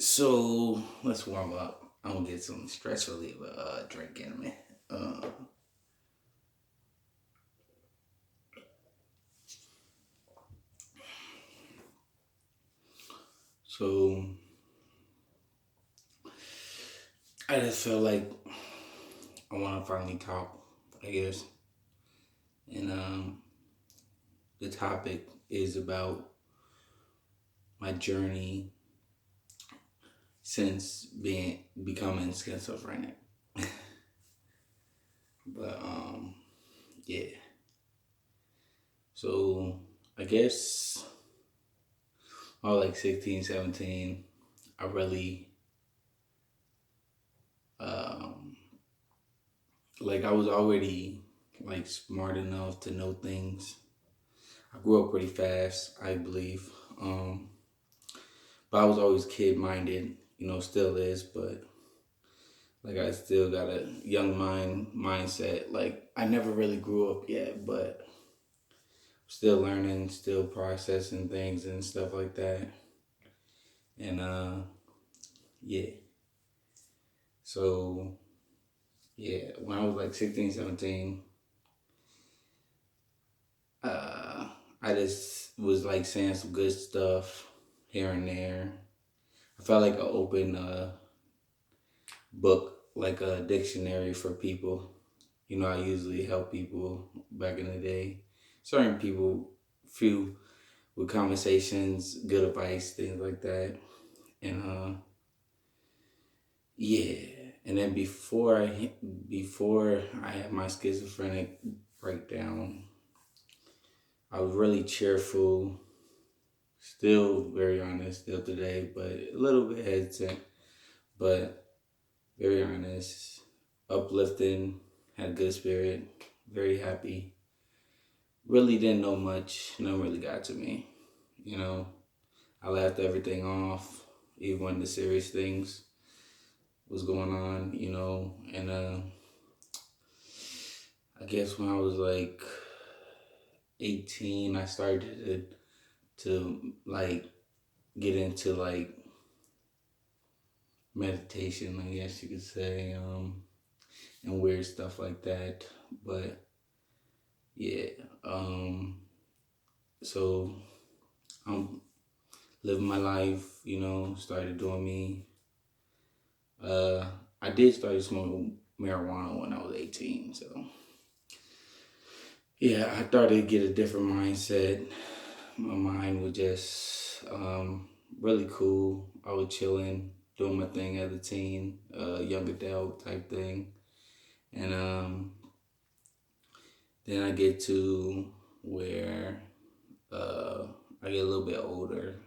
So let's warm up. I'm gonna get some stress relief drink in me. Uh, so I just feel like I want to finally talk, I guess. And the topic is about my journey since being becoming schizophrenic. But yeah. So I guess I was like 16, 17. I really um like I was already like smart enough to know things. I grew up pretty fast, I believe. Um, but I was always kid minded, still is, but like I still got a young mindset. Like I never really grew up yet, but still learning, still processing things and stuff like that. And yeah. So yeah, when I was like 16, 17, uh I just was like saying some good stuff here and there. I felt like an open book, like a dictionary for people. I usually help people back in the day. Certain people, few with conversations, good advice, things like that. And yeah. And then before I had my schizophrenic breakdown, I was really cheerful, still very honest still today, but a little bit hesitant, but very honest, uplifting, had a good spirit, very happy. Really didn't know much. No one really got to me. You know, I laughed everything off, even when the serious things was going on. And I guess when I was like 18, I started to like get into like meditation, I guess you could say, and weird stuff like that. But yeah, so I'm living my life, started doing me. Uh, I did start smoking marijuana when I was 18, so yeah, I started to get a different mindset. My mind was just really cool. I was chilling, doing my thing as a teen, young adult type thing, and then I get to where uh, I get a little bit older.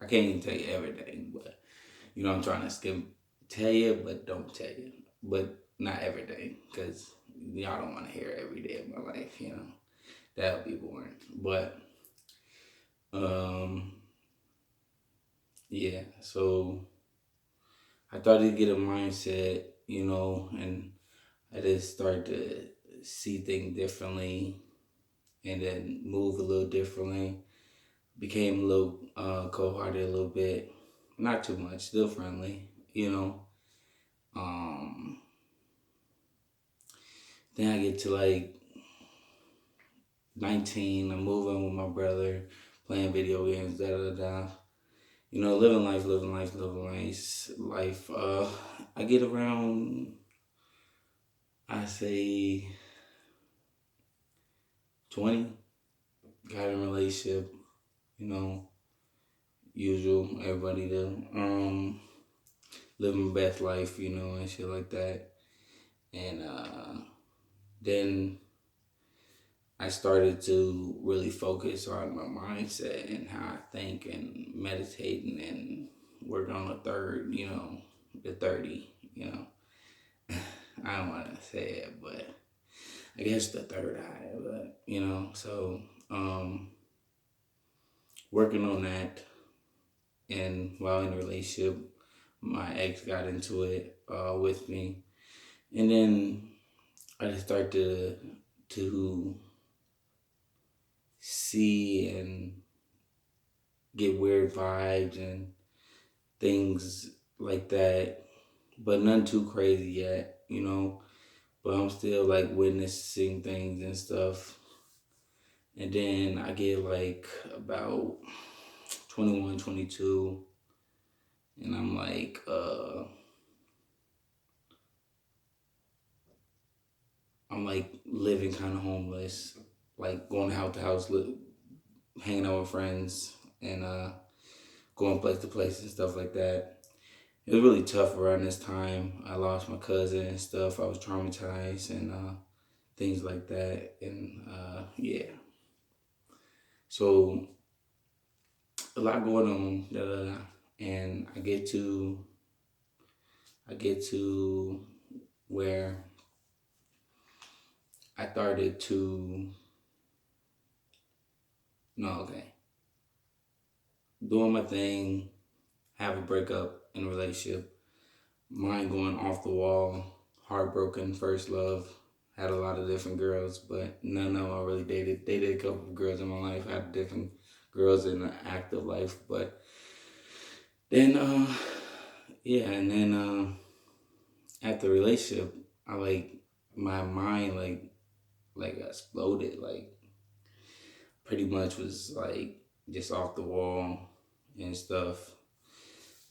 I can't even tell you everything, but I'm trying to tell you, but don't tell you, but not everything, because y'all don't want to hear every day of my life. That would be boring. But um, yeah, so I thought to get a mindset, and I just started to see things differently, and then move a little differently. Became a little cold-hearted a little bit, not too much, still friendly. Um, then I get to like 19, I'm moving with my brother, playing video games, da da da. Living life, living life, living life. I get around, I say 20, got in a relationship, you know, usual, everybody do. Living my best life, and shit like that. And then I started to really focus on my mindset and how I think and meditating and work on the 30. I don't want to say it, but I guess the third eye, but so working on that. And while in a relationship, my ex got into it with me. And then I just started to see and get weird vibes and things like that, but none too crazy yet, you know. But I'm still like witnessing things and stuff. And then I get like about 21, 22, and I'm like, I'm like living kind of homeless, like going house to house, hanging out with friends, and going place to place and stuff like that. It was really tough around this time. I lost my cousin and stuff. I was traumatized and things like that. And yeah, so a lot going on. Da, da, da. And I get to where I started to no okay doing my thing, have a breakup in a relationship, mine going off the wall, heartbroken, first love. Had a lot of different girls, but none of them I really dated. Dated a couple of girls in my life. Had different girls in the active life, but then yeah, and then after the relationship, I like my mind like exploded. Like pretty much was like just off the wall and stuff.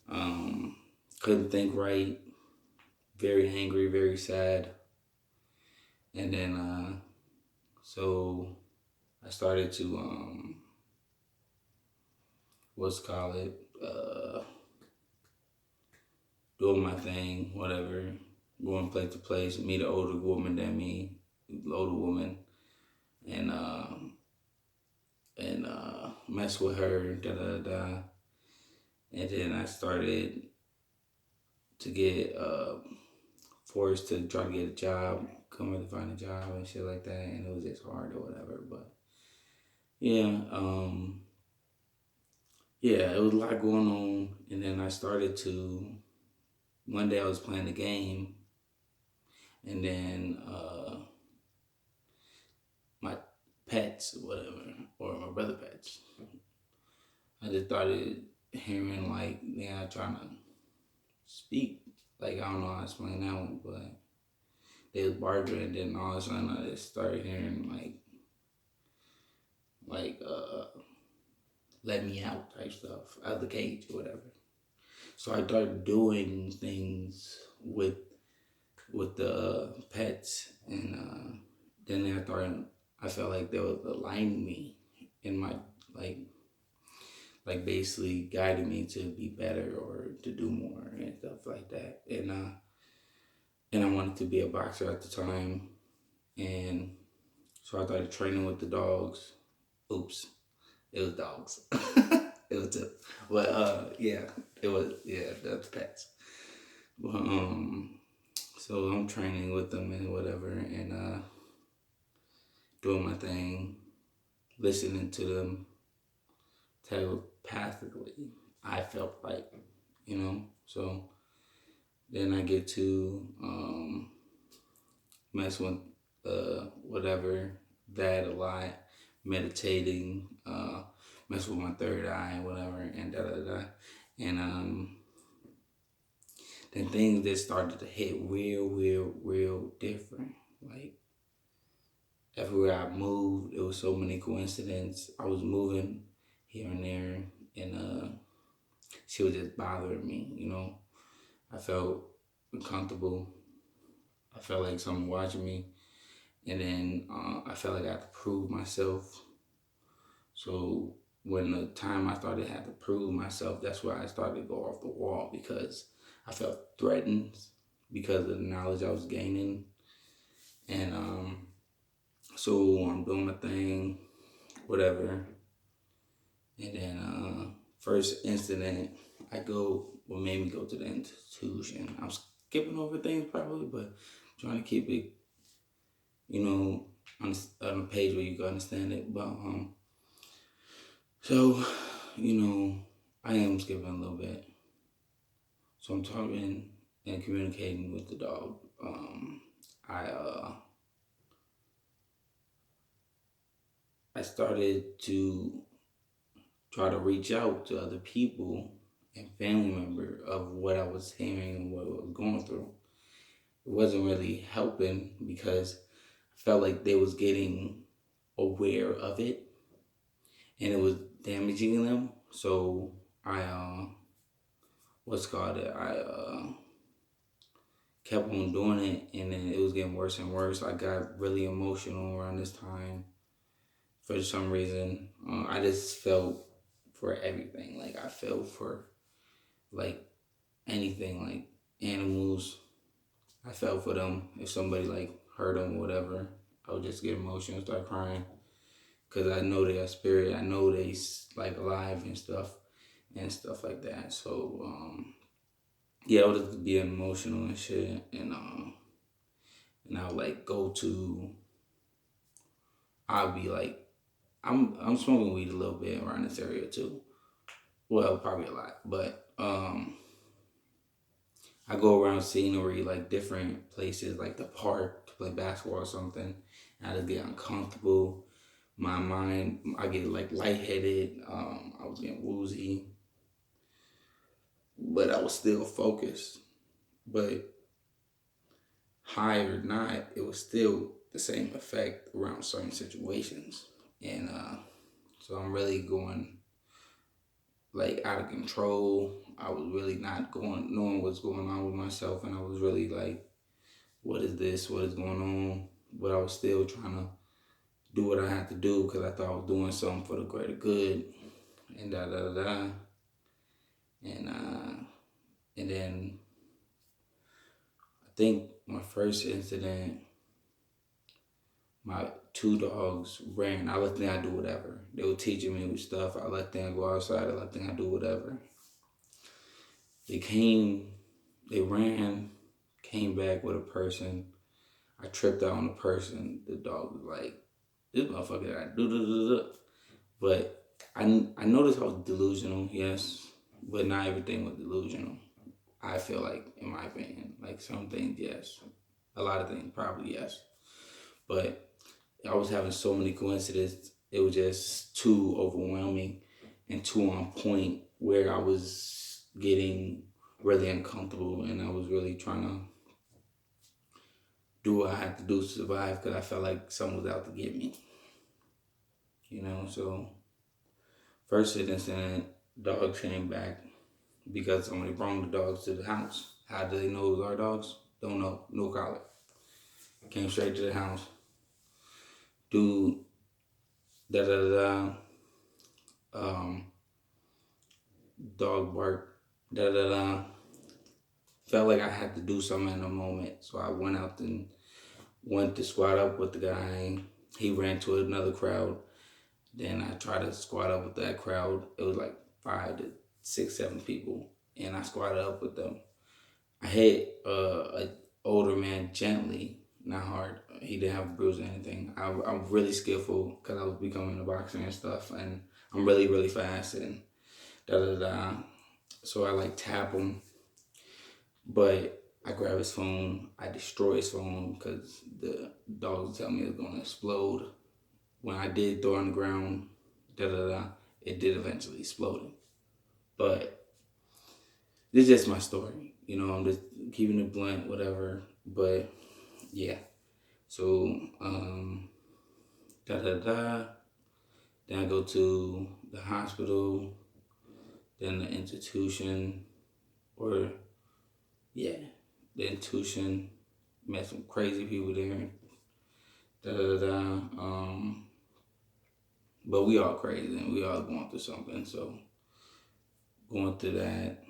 Um, couldn't think right. Very angry, very sad, and then so I started to what's call it doing my thing, whatever, going place to place, meet an older woman than me, older woman, and mess with her, da da da. And then I started to get forced to try to get a job, come here to find a job and shit like that, and it was just hard or whatever. But yeah, yeah, it was a lot going on, and then I started to. One day I was playing the game, and then my pets, or whatever, or my brother pets, I just started hearing like they are trying to speak. Like I don't know how to explain that one, but they was barking, and then all of a sudden I just started hearing like let me out type stuff out of the cage or whatever. So I started doing things with the pets, and then I felt like they was aligning me in my like basically guiding me to be better or to do more and stuff like that. And I wanted to be a boxer at the time, and so I started training with the dogs. Oops, it was dogs. It was two, but yeah, it was yeah that's pets. But so I'm training with them and whatever, and doing my thing, listening to them telepathically. I felt like, you know. So then I get to mess with whatever that a lot, meditating, mess with my third eye, whatever, and da da da, and then things just started to hit real different. Like everywhere I moved, it was so many coincidences. I was moving here and there, and she was just bothering me. You know, I felt uncomfortable. I felt like someone watching me, and then I felt like I had to prove myself. So when the time I started had to prove myself, that's where I started to go off the wall because I felt threatened because of the knowledge I was gaining, and so I'm doing my thing, whatever, and then first incident, what made me go to the institution. I'm skipping over things probably, but trying to keep it, you know, on a page where you can understand it. But so, you know, I am skipping a little bit. So I'm talking and communicating with the dog. I I started to try to reach out to other people and family member of what I was hearing and what I was going through. It wasn't really helping because I felt like they was getting aware of it and it was damaging them. So I what's called it? I kept on doing it, and then it was getting worse and worse. I got really emotional around this time for some reason. I just felt for everything. Like I felt for like anything, like animals. I felt for them. If somebody like hurt them or whatever, I would just get emotional, start crying, cause I know their spirit. I know they like alive and stuff like that. So yeah, I would just be emotional and shit, and I would like go to. I'd be like, I'm smoking weed a little bit around this area too. Well, probably a lot, but I go around scenery like different places, like the park to play basketball or something. And I just get uncomfortable. My mind, I get like lightheaded. I was getting woozy, but I was still focused. But high or not, it was still the same effect around certain situations. And so I'm really going like out of control. I was really not going, knowing what's going on with myself, and I was really like, what is this? What is going on? But I was still trying to do what I had to do because I thought I was doing something for the greater good, and da da da da, and and then I think my first incident, my two dogs ran. I let them do whatever. They were teaching me stuff. I let them go outside. I let them do whatever. They came, they ran, came back with a person. I tripped out on the person. The dog was like, this motherfucker got do. But I noticed I was delusional, yes, but not everything was delusional. I feel like, in my opinion, like some things, yes, a lot of things, probably yes. But I was having so many coincidences. It was just too overwhelming and too on point where I was getting really uncomfortable and I was really trying to do what I had to do to survive because I felt like someone was out to get me. So first incident, dogs came back because somebody brought the dogs to the house. How do they know it was our dogs? Don't know. No collar. Came straight to the house. Dude, da da da. Dog bark. Da da da. Felt like I had to do something in the moment, so I went out and went to squat up with the guy. He ran to another crowd. Then I tried to squat up with that crowd. It was like 5 to 6, 7 people, and I squatted up with them. I hit an older man gently, not hard. He didn't have a bruise or anything. I'm really skillful because I was becoming a boxer and stuff, and I'm really, really fast and da da da. So I like tap him, but I grab his phone. I destroy his phone because the dogs tell me it's gonna explode. When I did throw it on the ground, da da da, it did eventually explode. But this is just my story. I'm just keeping it blunt, whatever. But yeah. So da da da. Then I go to the hospital, then the institution, or yeah, the institution. Met some crazy people there. Da da da. But we all crazy and we all going through something. So going through that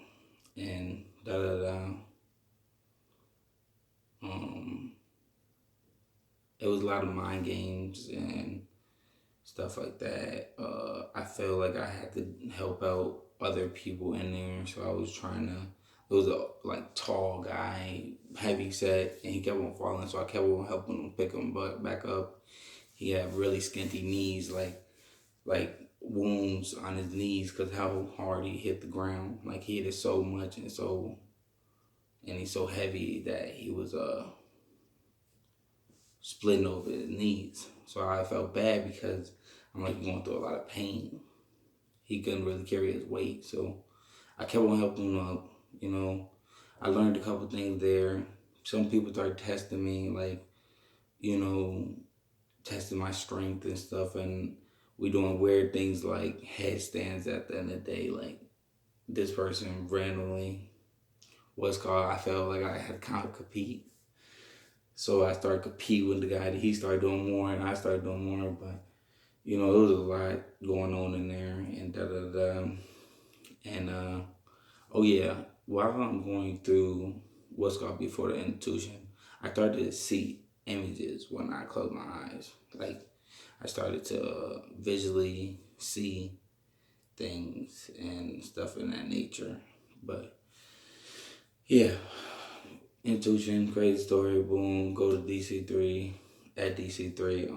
and da da da. It was a lot of mind games and stuff like that. I felt like I had to help out other people in there, so I was trying to. It was a like tall guy, heavy set, and he kept on falling, so I kept on helping him pick him back up. He had really skinty knees, like wounds on his knees, because how hard he hit the ground. Like he hit it so much and he's so heavy that he was splitting over his knees. So I felt bad because I'm like going through a lot of pain. He couldn't really carry his weight, so I kept on helping them up. You know, I learned a couple things there. Some people started testing me, like, you know, testing my strength and stuff, and we doing weird things like headstands at the end of the day. Like, this person randomly was called, I felt like I had to kind of compete. So I started competing with the guy that he started doing more and I started doing more. But, you know, it was a lot going on in there and da da da. And, oh yeah, while I'm going through what's called before the institution, I started to see images when I closed my eyes. Like, I started to visually see things and stuff in that nature. But yeah, intuition, crazy story, boom, go to DC3. At DC3,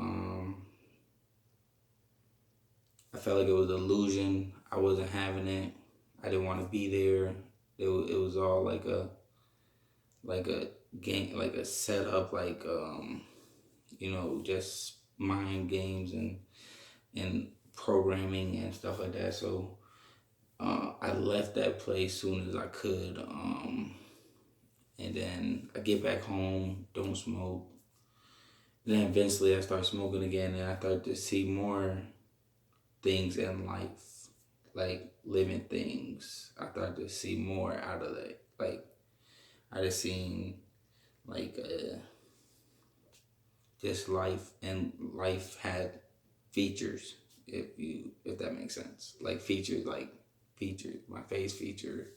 I felt like it was an illusion. I wasn't having it. I didn't want to be there. It was all like a game, like a setup, like you know, just mind games and programming and stuff like that. So I left that place soon as I could. And then I get back home, don't smoke. Then eventually I start smoking again, and I start to see more things in life, like living things. I started to see more out of that. Like, I just seen like just life, and life had features. If that makes sense, like features, my face feature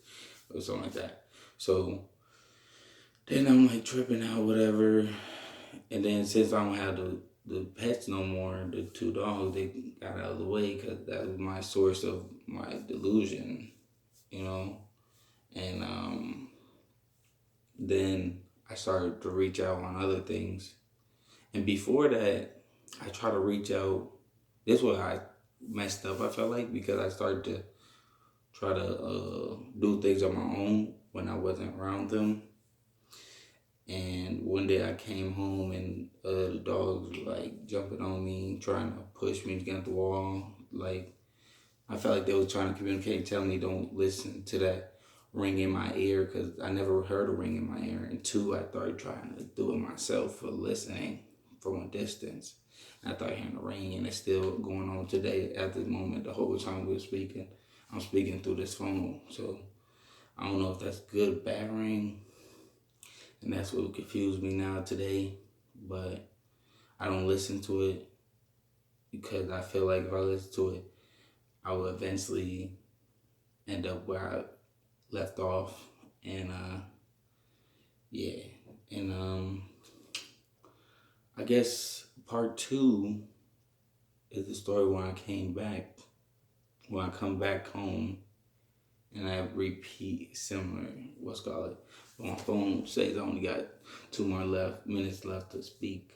or something like that. So then I'm like tripping out, whatever. And then since I don't have the pets no more, the two dogs, they got out of the way because that was my source of my delusion, you know. And then I started to reach out on other things. And before that, I tried to reach out. This is where I messed up, I felt like, because I started to try to do things on my own when I wasn't around them. And one day I came home and the dogs were like jumping on me, trying to push me against the wall. Like, I felt like they were trying to communicate, telling me don't listen to that ring in my ear, because I never heard a ring in my ear. And two, I started trying to do it myself for listening from a distance. And I started hearing the ring, and it's still going on today at this moment. The whole time we were speaking, I'm speaking through this phone. So I don't know if that's good, bad ring. And that's what confused me now today. But I don't listen to it because I feel like if I listen to it, I will eventually end up where I left off. And yeah. And I guess part 2 is the story when I came back, when I come back home and I repeat similar, what's called it. But my phone says I only got 2 more minutes left to speak,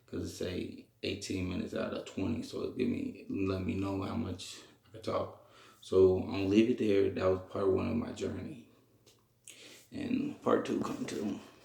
because it say 18 minutes out of 20, so it let me know how much I can talk. So I'm gonna leave it there. That was part 1 of my journey, and part 2 come to.